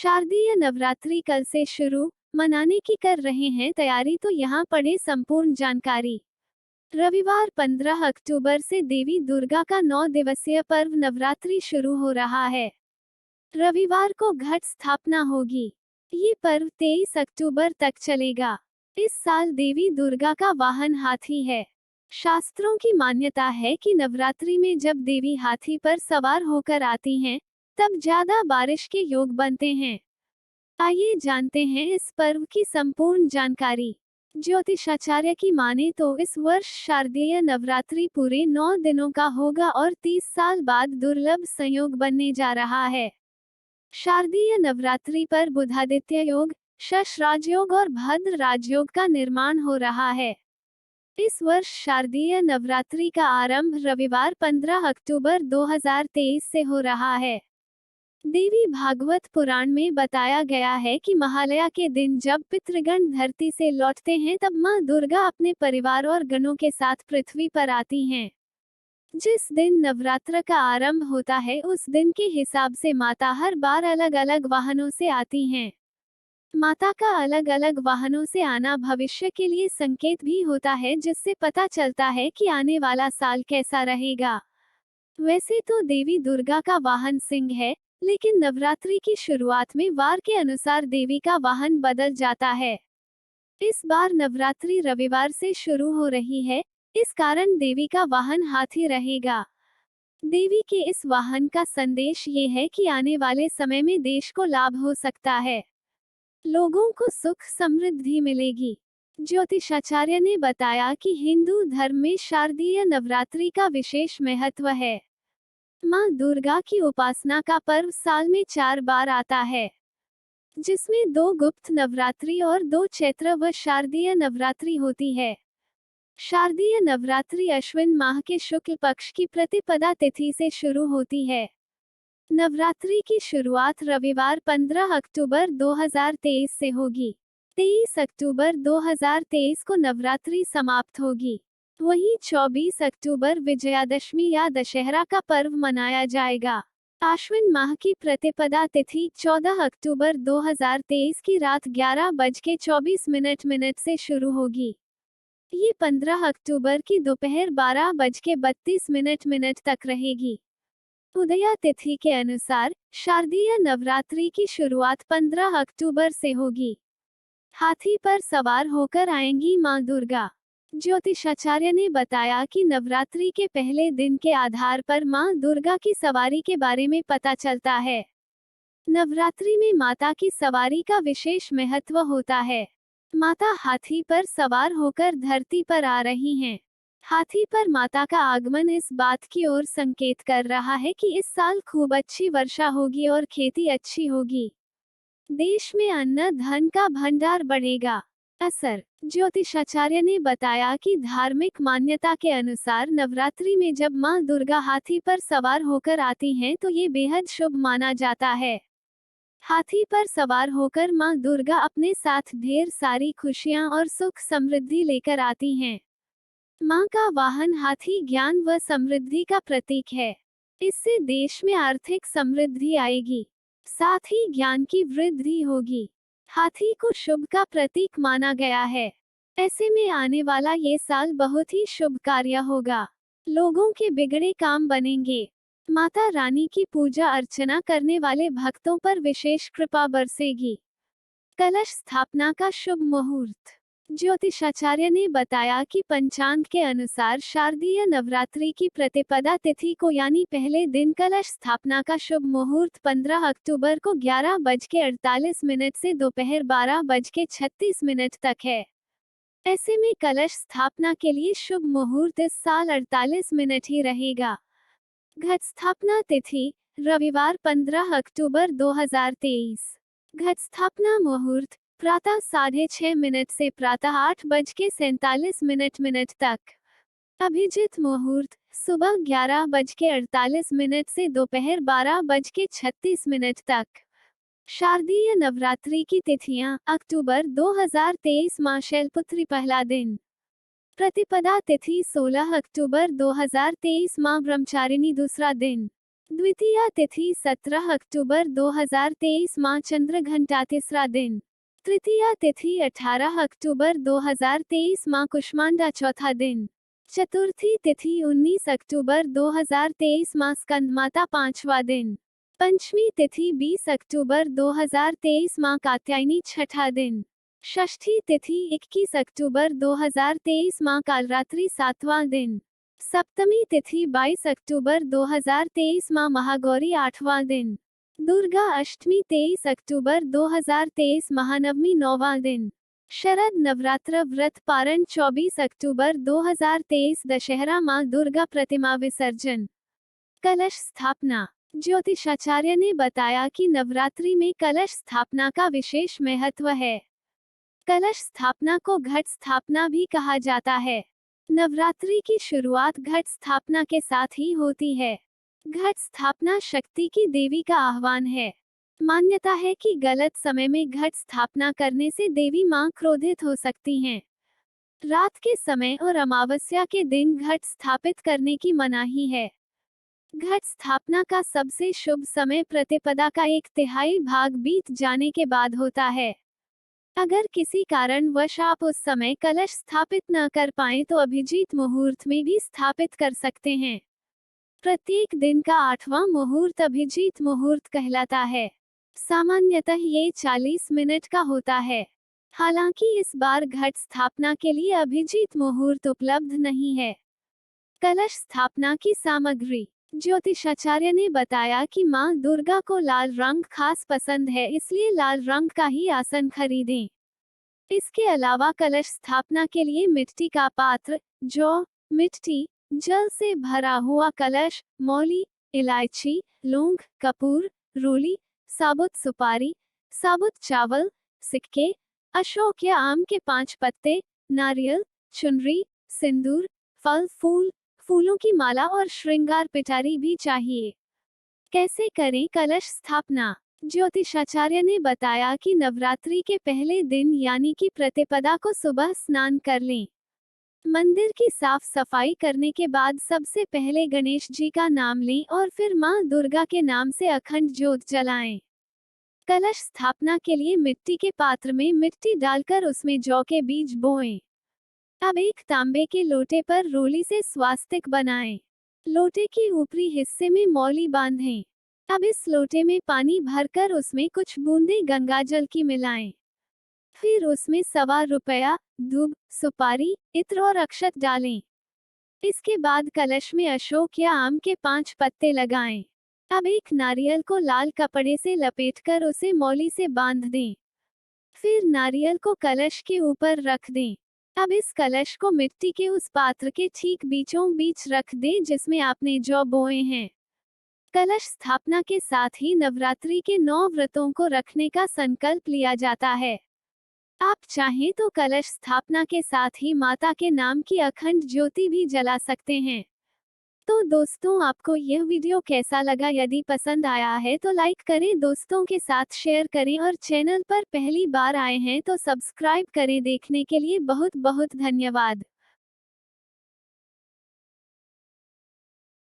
शारदीय नवरात्रि कल से शुरू, मनाने की कर रहे हैं तैयारी, तो यहाँ पढ़े संपूर्ण जानकारी। रविवार 15 अक्टूबर से देवी दुर्गा का 9 दिवसीय पर्व नवरात्रि शुरू हो रहा है। रविवार को घट स्थापना होगी। ये पर्व 23 अक्टूबर तक चलेगा। इस साल देवी दुर्गा का वाहन हाथी है। शास्त्रों की मान्यता है कि नवरात्रि में जब देवी हाथी पर सवार होकर आती हैं, तब ज्यादा बारिश के योग बनते हैं। आइए जानते हैं इस पर्व की संपूर्ण जानकारी। ज्योतिषाचार्य की माने तो इस वर्ष शारदीय नवरात्रि पूरे 9 दिनों का होगा और 30 साल बाद दुर्लभ संयोग बनने जा रहा है। शारदीय नवरात्रि पर बुधादित्य योग, शश राजयोग और भद्र राजयोग का निर्माण हो रहा है। इस वर्ष शारदीय नवरात्रि का आरंभ रविवार 15 अक्टूबर 2023 से हो रहा है। देवी भागवत पुराण में बताया गया है कि महालया के दिन जब पितृगण धरती से लौटते हैं, तब मां दुर्गा अपने परिवार और गणों के साथ पृथ्वी पर आती हैं। जिस दिन नवरात्र का आरंभ होता है, उस दिन के हिसाब से माता हर बार अलग अलग वाहनों से आती हैं। माता का अलग अलग वाहनों से आना भविष्य के लिए संकेत भी होता है, जिससे पता चलता है कि आने वाला साल कैसा रहेगा। वैसे तो देवी दुर्गा का वाहन सिंह है, लेकिन नवरात्रि की शुरुआत में वार के अनुसार देवी का वाहन बदल जाता है। इस बार नवरात्रि रविवार से शुरू हो रही है, इस कारण देवी का वाहन हाथी रहेगा। देवी के इस वाहन का संदेश ये है कि आने वाले समय में देश को लाभ हो सकता है। लोगों को सुख समृद्धि मिलेगी। ज्योतिषाचार्य ने बताया कि हिंदू धर्म में शारदीय नवरात्रि का विशेष महत्व है। मां दुर्गा की उपासना का पर्व साल में 4 बार आता है, जिसमें 2 गुप्त नवरात्रि और 2 चैत्र व शारदीय नवरात्रि होती है। शारदीय नवरात्रि अश्विन माह के शुक्ल पक्ष की प्रतिपदा तिथि से शुरू होती है। नवरात्रि की शुरुआत रविवार 15 अक्टूबर 2023 से होगी। 23 अक्टूबर 2023 को नवरात्रि समाप्त होगी। वहीं 24 अक्टूबर विजयादशमी या दशहरा का पर्व मनाया जाएगा। आश्विन माह की प्रतिपदा तिथि 14 अक्टूबर 2023 की रात 11:24 से शुरू होगी। ये 15 अक्टूबर की दोपहर 12:32 तक रहेगी। उदया तिथि के अनुसार शारदीय नवरात्रि की शुरुआत 15 अक्टूबर से होगी। हाथी पर सवार होकर आएंगी मां दुर्गा। ज्योतिषाचार्य ने बताया कि नवरात्रि के पहले दिन के आधार पर मां दुर्गा की सवारी के बारे में पता चलता है। नवरात्रि में माता की सवारी का विशेष महत्व होता है। माता हाथी पर सवार होकर धरती पर आ रही हैं। हाथी पर माता का आगमन इस बात की ओर संकेत कर रहा है कि इस साल खूब अच्छी वर्षा होगी और खेती अच्छी होगी। देश में अन्न धन का भंडार बढ़ेगा। असर। ज्योतिषाचार्य ने बताया कि धार्मिक मान्यता के अनुसार नवरात्रि में जब मां दुर्गा हाथी पर सवार होकर आती हैं, तो ये बेहद शुभ माना जाता है। हाथी पर सवार होकर मां दुर्गा अपने साथ ढेर सारी खुशियां और सुख समृद्धि लेकर आती हैं। मां का वाहन हाथी ज्ञान व समृद्धि का प्रतीक है। इससे देश में आर्थिक समृद्धि आएगी, साथ ही ज्ञान की वृद्धि होगी। हाथी को शुभ का प्रतीक माना गया है। ऐसे में आने वाला ये साल बहुत ही शुभ कार्य होगा। लोगों के बिगड़े काम बनेंगे। माता रानी की पूजा अर्चना करने वाले भक्तों पर विशेष कृपा बरसेगी। कलश स्थापना का शुभ मुहूर्त। ज्योतिषाचार्य ने बताया कि पंचांग के अनुसार शारदीय नवरात्रि की प्रतिपदा तिथि को यानी पहले दिन कलश स्थापना का शुभ मुहूर्त 15 अक्टूबर को 11:48 से दोपहर 12:36 तक है। ऐसे में कलश स्थापना के लिए शुभ मुहूर्त इस साल 48 मिनट ही रहेगा। घट स्थापना तिथि रविवार 15 अक्टूबर 2023। घट स्थापना मुहूर्त प्रातः 6:30 से प्रातः 8:47 तक। अभिजित मुहूर्त सुबह 11:48 से दोपहर 12:36 तक। शारदीय नवरात्रि की तिथियां अक्टूबर 2023 मां शैलपुत्री पहला दिन। प्रतिपदा तिथि 16 अक्टूबर 2023 मां ब्रह्मचारिणी दूसरा दिन। द्वितीया तिथि 17 अक्टूबर 2023 माह चंद्र घंटा तीसरा दिन। तृतीया तिथि 18 अक्टूबर 2023 माह कुष्मांडा चौथा दिन। चतुर्थी तिथि 19 अक्टूबर 2023 माह स्कंदमाता पांचवा दिन। पंचमी तिथि 20 अक्टूबर 2023 माह कात्यायनी छठा दिन। षष्ठी तिथि 21 अक्टूबर 2023 माह कालरात्रि सातवां दिन। सप्तमी तिथि 22 अक्टूबर 2023 माह महागौरी आठवां दिन। दुर्गा अष्टमी 23 अक्टूबर 2023 महानवमी नौवां दिन। शरद नवरात्र व्रत पारण 24 अक्टूबर 2023 दशहरा मां दुर्गा प्रतिमा विसर्जन। कलश स्थापना। ज्योतिषाचार्य ने बताया कि नवरात्रि में कलश स्थापना का विशेष महत्व है। कलश स्थापना को घट स्थापना भी कहा जाता है। नवरात्रि की शुरुआत घट स्थापना के साथ ही होती है। घट स्थापना शक्ति की देवी का आह्वान है। मान्यता है कि गलत समय में घट स्थापना करने से देवी मां क्रोधित हो सकती हैं। रात के समय और अमावस्या के दिन घट स्थापित करने की मनाही है। घट स्थापना का सबसे शुभ समय प्रतिपदा का 1/3 भाग बीत जाने के बाद होता है। अगर किसी कारणवश आप उस समय कलश स्थापित न कर पाएं तो अभिजीत मुहूर्त में भी स्थापित कर सकते हैं। प्रत्येक दिन का 8वां मुहूर्त अभिजीत मुहूर्त कहलाता है। सामान्यतः ये 40 मिनट का होता है। हालांकि इस बार घट स्थापना के लिए अभिजीत मुहूर्त उपलब्ध नहीं है। कलश स्थापना की सामग्री। ज्योतिषाचार्य ने बताया कि मां दुर्गा को लाल रंग खास पसंद है, इसलिए लाल रंग का ही आसन खरीदें। इसके अलावा कलश स्थापना के लिए मिट्टी का पात्र, जौ, मिट्टी, जल से भरा हुआ कलश, मौली, इलायची, लौंग, कपूर, रूली, साबुत सुपारी, साबुत चावल, सिक्के, अशोक या आम के 5 पत्ते, नारियल, चुनरी, सिंदूर, फल फूल, फूलों की माला और श्रृंगार पिटारी भी चाहिए। कैसे करें कलश स्थापना? ज्योतिषाचार्य ने बताया कि नवरात्रि के पहले दिन यानी कि प्रतिपदा को सुबह स्नान कर लें। मंदिर की साफ सफाई करने के बाद सबसे पहले गणेश जी का नाम लें और फिर मां दुर्गा के नाम से अखंड ज्योत जलाएं। कलश स्थापना के लिए मिट्टी के पात्र में मिट्टी डालकर उसमें जौ के बीज बोएं। अब एक तांबे के लोटे पर रोली से स्वास्तिक बनाएं। लोटे के ऊपरी हिस्से में मौली बांधें। अब इस लोटे में पानी भरकर उसमें कुछ बूंदें गंगाजल की मिलाएं। फिर उसमें ₹1.25, दूब, सुपारी, इत्र और अक्षत डालें। इसके बाद कलश में अशोक या आम के 5 पत्ते लगाएं। अब एक नारियल को लाल कपड़े से लपेटकर उसे मौली से बांध दें। फिर नारियल को कलश के ऊपर रख दें। अब इस कलश को मिट्टी के उस पात्र के ठीक बीचों बीच रख दें जिसमें आपने जौ बोए हैं। कलश स्थापना के साथ ही नवरात्रि के 9 व्रतों को रखने का संकल्प लिया जाता है। आप चाहें तो कलश स्थापना के साथ ही माता के नाम की अखंड ज्योति भी जला सकते हैं। तो दोस्तों, आपको यह वीडियो कैसा लगा? यदि पसंद आया है तो लाइक करें, दोस्तों के साथ शेयर करें और चैनल पर पहली बार आए हैं तो सब्सक्राइब करें। देखने के लिए बहुत बहुत धन्यवाद।